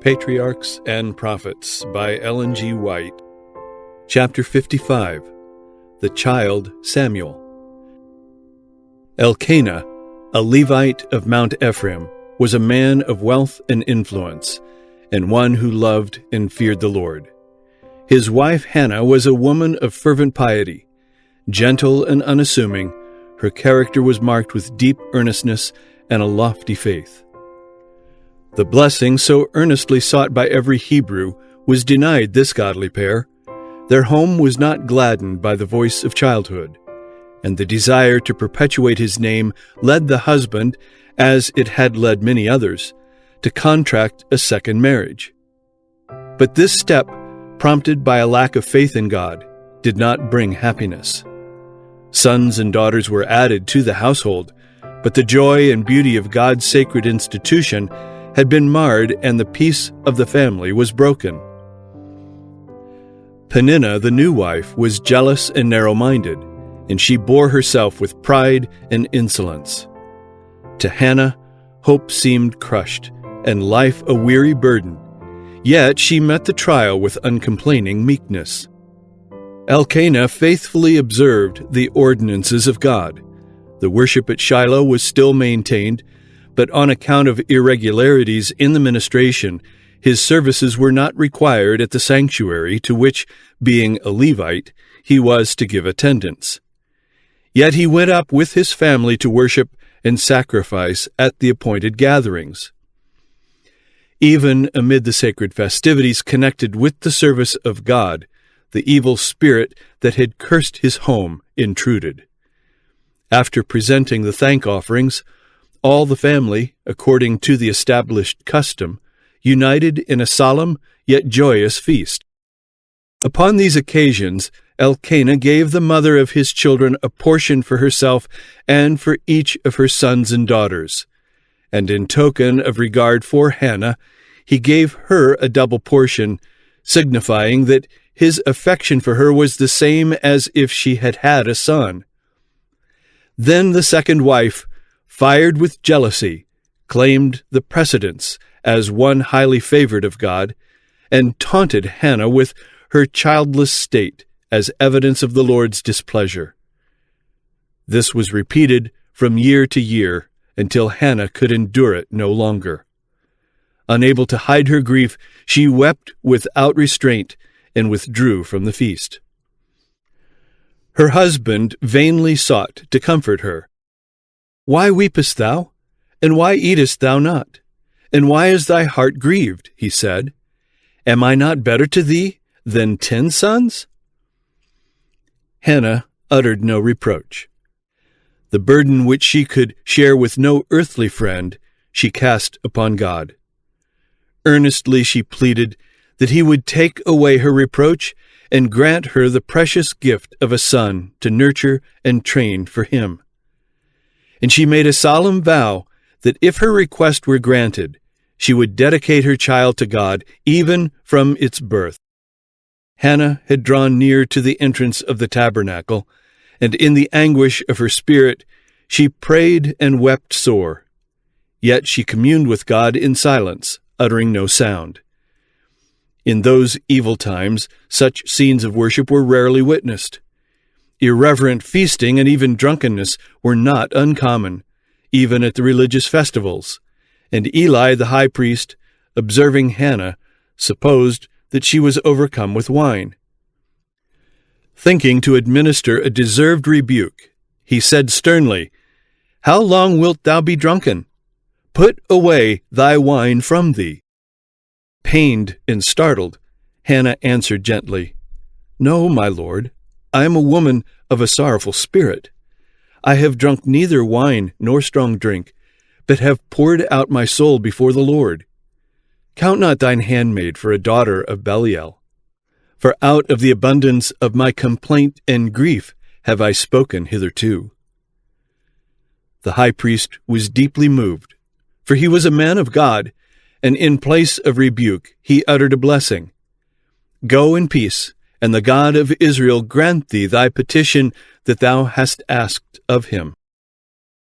Patriarchs and Prophets by EllenWhiteAudio. Chapter 55. The Child Samuel. Elkanah, a Levite of Mount Ephraim, was a man of wealth and influence, and one who loved and feared the Lord. His wife Hannah was a woman of fervent piety. Gentle and unassuming, her character was marked with deep earnestness and a lofty faith. The blessing so earnestly sought by every Hebrew was denied this godly pair. Their home was not gladdened by the voice of childhood, and the desire to perpetuate his name led the husband, as it had led many others, to contract a second marriage. But this step, prompted by a lack of faith in God, did not bring happiness. Sons and daughters were added to the household, but the joy and beauty of God's sacred institution had been marred, and the peace of the family was broken. Peninnah, the new wife, was jealous and narrow-minded, and she bore herself with pride and insolence. To Hannah, hope seemed crushed, and life a weary burden, yet she met the trial with uncomplaining meekness. Elkanah faithfully observed the ordinances of God. The worship at Shiloh was still maintained, but on account of irregularities in the ministration, his services were not required at the sanctuary to which, being a Levite, he was to give attendance. Yet he went up with his family to worship and sacrifice at the appointed gatherings. Even amid the sacred festivities connected with the service of God, the evil spirit that had cursed his home intruded. After presenting the thank offerings, all the family, according to the established custom, united in a solemn yet joyous feast. Upon these occasions, Elkanah gave the mother of his children a portion for herself and for each of her sons and daughters. And in token of regard for Hannah, he gave her a double portion, signifying that his affection for her was the same as if she had had a son. Then the second wife, fired with jealousy, claimed the precedence as one highly favored of God, and taunted Hannah with her childless state as evidence of the Lord's displeasure. This was repeated from year to year until Hannah could endure it no longer. Unable to hide her grief, she wept without restraint and withdrew from the feast. Her husband vainly sought to comfort her. "Why weepest thou? And why eatest thou not? And why is thy heart grieved?" he said. "Am I not better to thee than 10 sons?" Hannah uttered no reproach. The burden which she could share with no earthly friend, she cast upon God. Earnestly she pleaded that he would take away her reproach and grant her the precious gift of a son to nurture and train for him. And she made a solemn vow that if her request were granted, she would dedicate her child to God even from its birth. Hannah had drawn near to the entrance of the tabernacle, and in the anguish of her spirit she prayed and wept sore. Yet she communed with God in silence, uttering no sound. In those evil times, such scenes of worship were rarely witnessed. Irreverent feasting and even drunkenness were not uncommon, even at the religious festivals, and Eli the high priest, observing Hannah, supposed that she was overcome with wine. Thinking to administer a deserved rebuke, he said sternly, "How long wilt thou be drunken? Put away thy wine from thee." Pained and startled, Hannah answered gently, "No, my lord, I am a woman of a sorrowful spirit. I have drunk neither wine nor strong drink, but have poured out my soul before the Lord. Count not thine handmaid for a daughter of Belial. For out of the abundance of my complaint and grief have I spoken hitherto." The high priest was deeply moved, for he was a man of God, and in place of rebuke he uttered a blessing. "Go in peace, and the God of Israel grant thee thy petition that thou hast asked of him."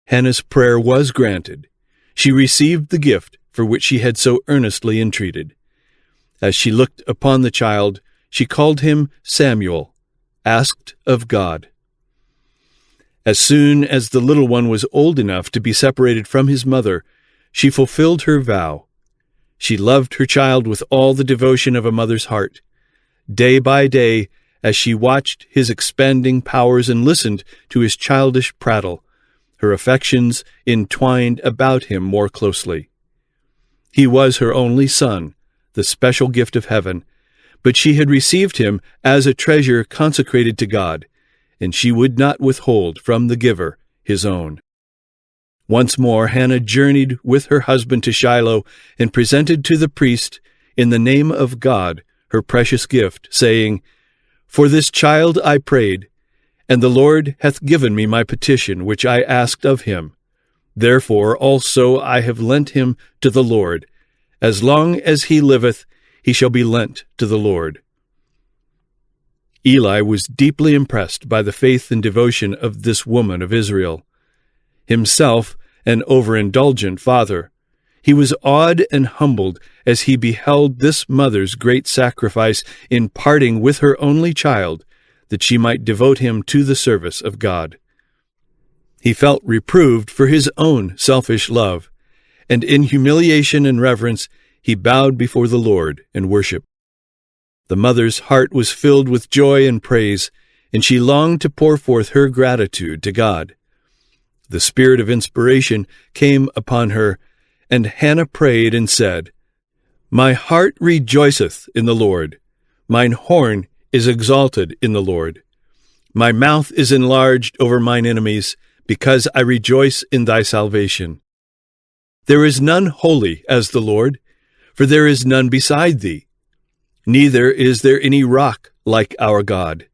Hannah's prayer was granted. She received the gift for which she had so earnestly entreated, As she looked upon the child, she called him Samuel, asked of God. As soon as the little one was old enough to be separated from his mother, she fulfilled her vow. She loved her child with all the devotion of a mother's heart. Day by day, as she watched his expanding powers and listened to his childish prattle, her affections entwined about him more closely. He was her only son, the special gift of heaven, but she had received him as a treasure consecrated to God, and she would not withhold from the giver his own. Once more Hannah journeyed with her husband to Shiloh and presented to the priest, in the name of God, her precious gift, saying, "For this child I prayed, and the Lord hath given me my petition which I asked of him. Therefore also I have lent him to the Lord. As long as he liveth, he shall be lent to the Lord." Eli was deeply impressed by the faith and devotion of this woman of Israel. Himself an overindulgent father, he was awed and humbled as he beheld this mother's great sacrifice in parting with her only child, that she might devote him to the service of God. He felt reproved for his own selfish love, and in humiliation and reverence he bowed before the Lord and worshiped. The mother's heart was filled with joy and praise, and she longed to pour forth her gratitude to God. The spirit of inspiration came upon her, and Hannah prayed and said, "My heart rejoiceth in the Lord. Mine horn is exalted in the Lord. My mouth is enlarged over mine enemies, because I rejoice in thy salvation. There is none holy as the Lord, for there is none beside thee. Neither is there any rock like our God.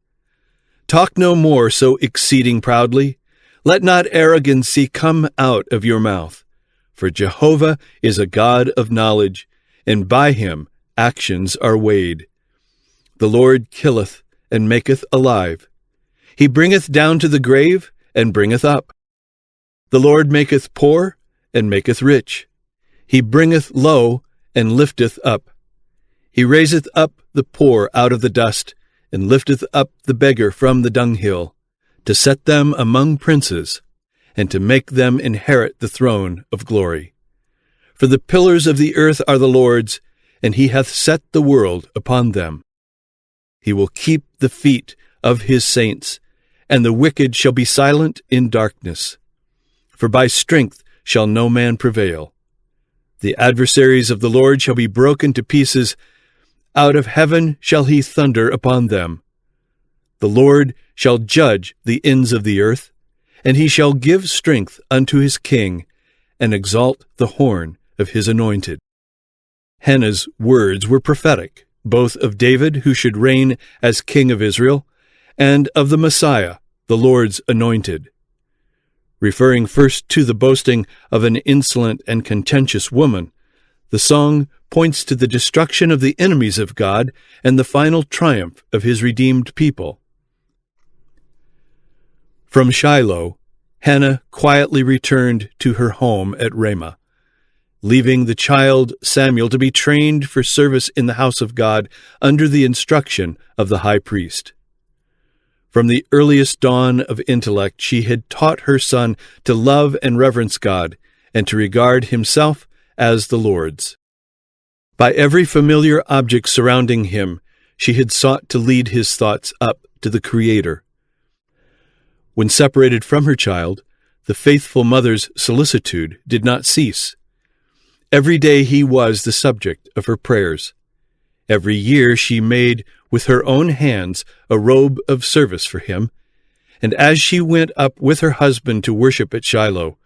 Talk no more so exceeding proudly. Let not arrogancy come out of your mouth. For Jehovah is a God of knowledge, and by him actions are weighed. The Lord killeth and maketh alive. He bringeth down to the grave and bringeth up. The Lord maketh poor and maketh rich. He bringeth low and lifteth up. He raiseth up the poor out of the dust, and lifteth up the beggar from the dunghill, to set them among princes, and to make them inherit the throne of glory. For the pillars of the earth are the Lord's, and he hath set the world upon them. He will keep the feet of his saints, and the wicked shall be silent in darkness. For by strength shall no man prevail. The adversaries of the Lord shall be broken to pieces. Out of heaven shall he thunder upon them. The Lord shall judge the ends of the earth, and he shall give strength unto his king, and exalt the horn of his anointed. Hannah's words were prophetic, both of David, who should reign as king of Israel, and of the Messiah, the Lord's anointed. Referring first to the boasting of an insolent and contentious woman, the song points to the destruction of the enemies of God and the final triumph of his redeemed people. From Shiloh, Hannah quietly returned to her home at Ramah, leaving the child Samuel to be trained for service in the house of God under the instruction of the high priest. From the earliest dawn of intellect, she had taught her son to love and reverence God, and to regard himself as the Lord's. By every familiar object surrounding him, she had sought to lead his thoughts up to the Creator. When separated from her child, the faithful mother's solicitude did not cease. Every day he was the subject of her prayers. Every year she made with her own hands a robe of service for him, and as she went up with her husband to worship at Shiloh,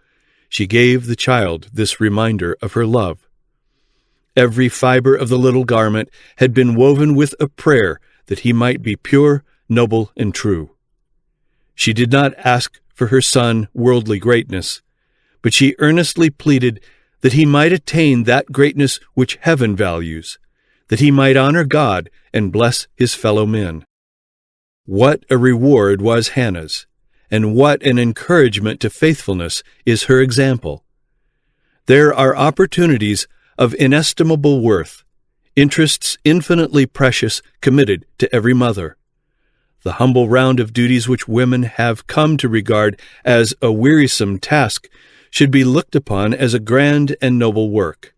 she gave the child this reminder of her love. Every fiber of the little garment had been woven with a prayer that he might be pure, noble, and true. She did not ask for her son worldly greatness, but she earnestly pleaded that he might attain that greatness which heaven values, that he might honor God and bless his fellow men. What a reward was Hannah's, and what an encouragement to faithfulness is her example. There are opportunities of inestimable worth interests infinitely precious committed to every mother. The humble round of duties which women have come to regard as a wearisome task should be looked upon as a grand and noble work.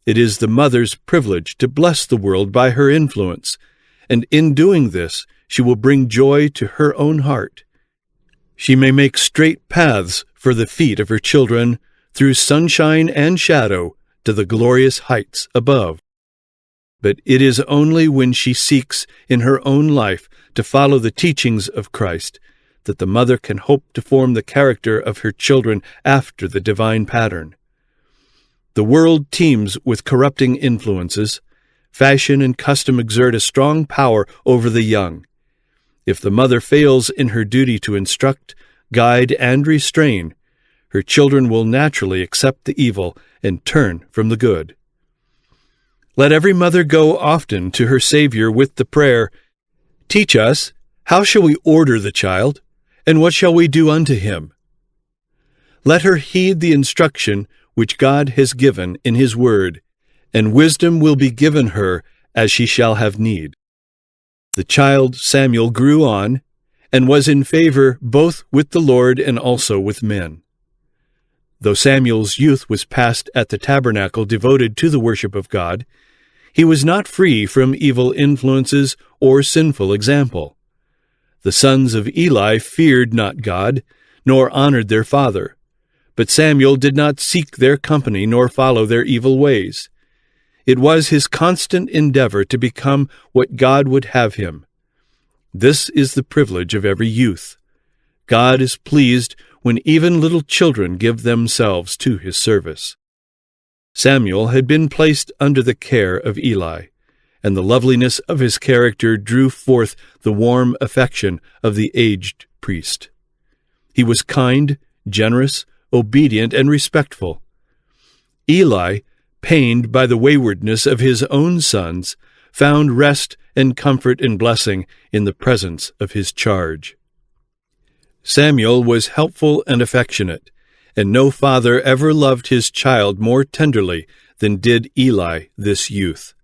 It is the mother's privilege to bless the world by her influence, and in doing this she will bring joy to her own heart. She may make straight paths for the feet of her children through sunshine and shadow to the glorious heights above. But it is only when she seeks in her own life to follow the teachings of Christ that the mother can hope to form the character of her children after the divine pattern. The world teems with corrupting influences. Fashion and custom exert a strong power over the young. If the mother fails in her duty to instruct, guide, and restrain, her children will naturally accept the evil and turn from the good. Let every mother go often to her Savior with the prayer, "Teach us, how shall we order the child, and what shall we do unto him?" Let her heed the instruction which God has given in His Word, and wisdom will be given her as she shall have need. The child Samuel grew on, and was in favor both with the Lord and also with men. Though Samuel's youth was passed at the tabernacle devoted to the worship of God, he was not free from evil influences or sinful example. The sons of Eli feared not God, nor honored their father. But Samuel did not seek their company nor follow their evil ways. It was his constant endeavor to become what God would have him. This is the privilege of every youth. God is pleased when even little children give themselves to His service. Samuel had been placed under the care of Eli, and the loveliness of his character drew forth the warm affection of the aged priest. He was kind, generous, obedient, and respectful. Eli, pained by the waywardness of his own sons, found rest and comfort and blessing in the presence of his charge. Samuel was helpful and affectionate, and no father ever loved his child more tenderly than did Eli this youth.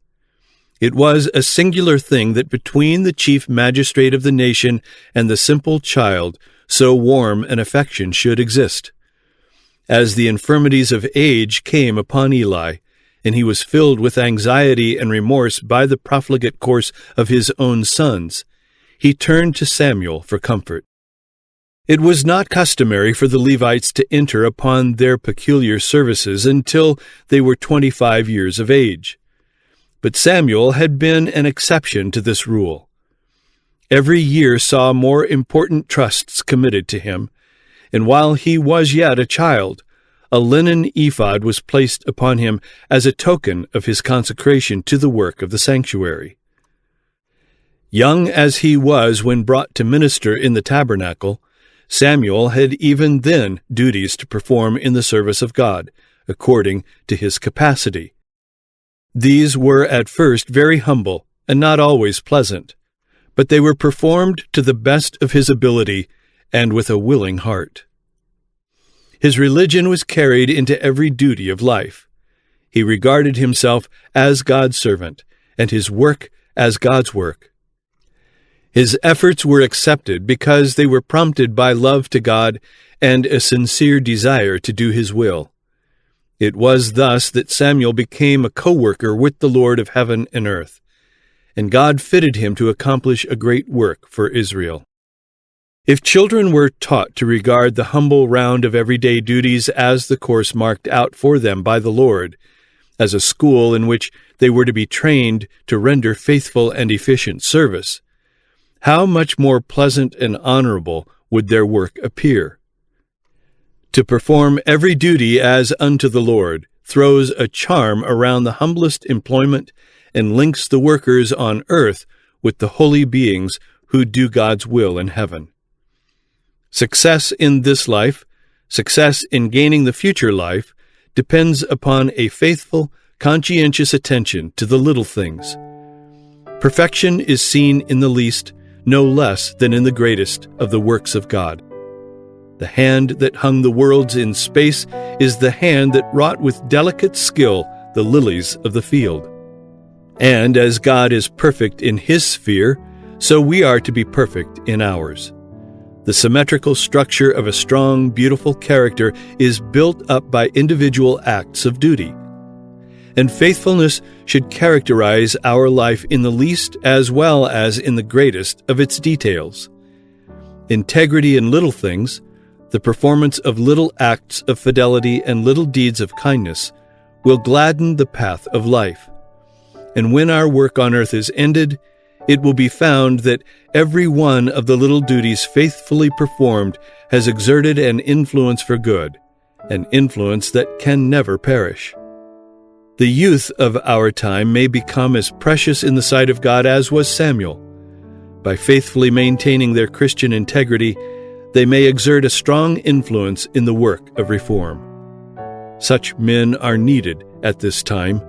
It was a singular thing that between the chief magistrate of the nation and the simple child so warm an affection should exist. As the infirmities of age came upon Eli, and he was filled with anxiety and remorse by the profligate course of his own sons, he turned to Samuel for comfort. It was not customary for the Levites to enter upon their peculiar services until they were 25 years of age. But Samuel had been an exception to this rule. Every year saw more important trusts committed to him, and while he was yet a child, a linen ephod was placed upon him as a token of his consecration to the work of the sanctuary. Young as he was when brought to minister in the tabernacle, Samuel had even then duties to perform in the service of God, according to his capacity. These were at first very humble and not always pleasant, but they were performed to the best of his ability and with a willing heart. His religion was carried into every duty of life. He regarded himself as God's servant, and his work as God's work. His efforts were accepted because they were prompted by love to God and a sincere desire to do His will. It was thus that Samuel became a co-worker with the Lord of heaven and earth, and God fitted him to accomplish a great work for Israel. If children were taught to regard the humble round of everyday duties as the course marked out for them by the Lord, as a school in which they were to be trained to render faithful and efficient service, how much more pleasant and honorable would their work appear. To perform every duty as unto the Lord throws a charm around the humblest employment and links the workers on earth with the holy beings who do God's will in heaven. Success in this life, success in gaining the future life, depends upon a faithful, conscientious attention to the little things. Perfection is seen in the least, no less than in the greatest of the works of God. The hand that hung the worlds in space is the hand that wrought with delicate skill the lilies of the field. And as God is perfect in His sphere, so we are to be perfect in ours. The symmetrical structure of a strong, beautiful character is built up by individual acts of duty. And faithfulness should characterize our life in the least as well as in the greatest of its details. Integrity in little things, the performance of little acts of fidelity and little deeds of kindness, will gladden the path of life. And when our work on earth is ended, it will be found that every one of the little duties faithfully performed has exerted an influence for good, an influence that can never perish. The youth of our time may become as precious in the sight of God as was Samuel. By faithfully maintaining their Christian integrity, they may exert a strong influence in the work of reform. Such men are needed at this time.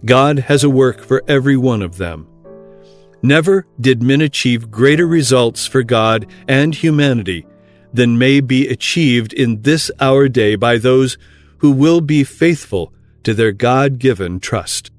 God has a work for every one of them. Never did men achieve greater results for God and humanity than may be achieved in this our day by those who will be faithful to their God-given trust.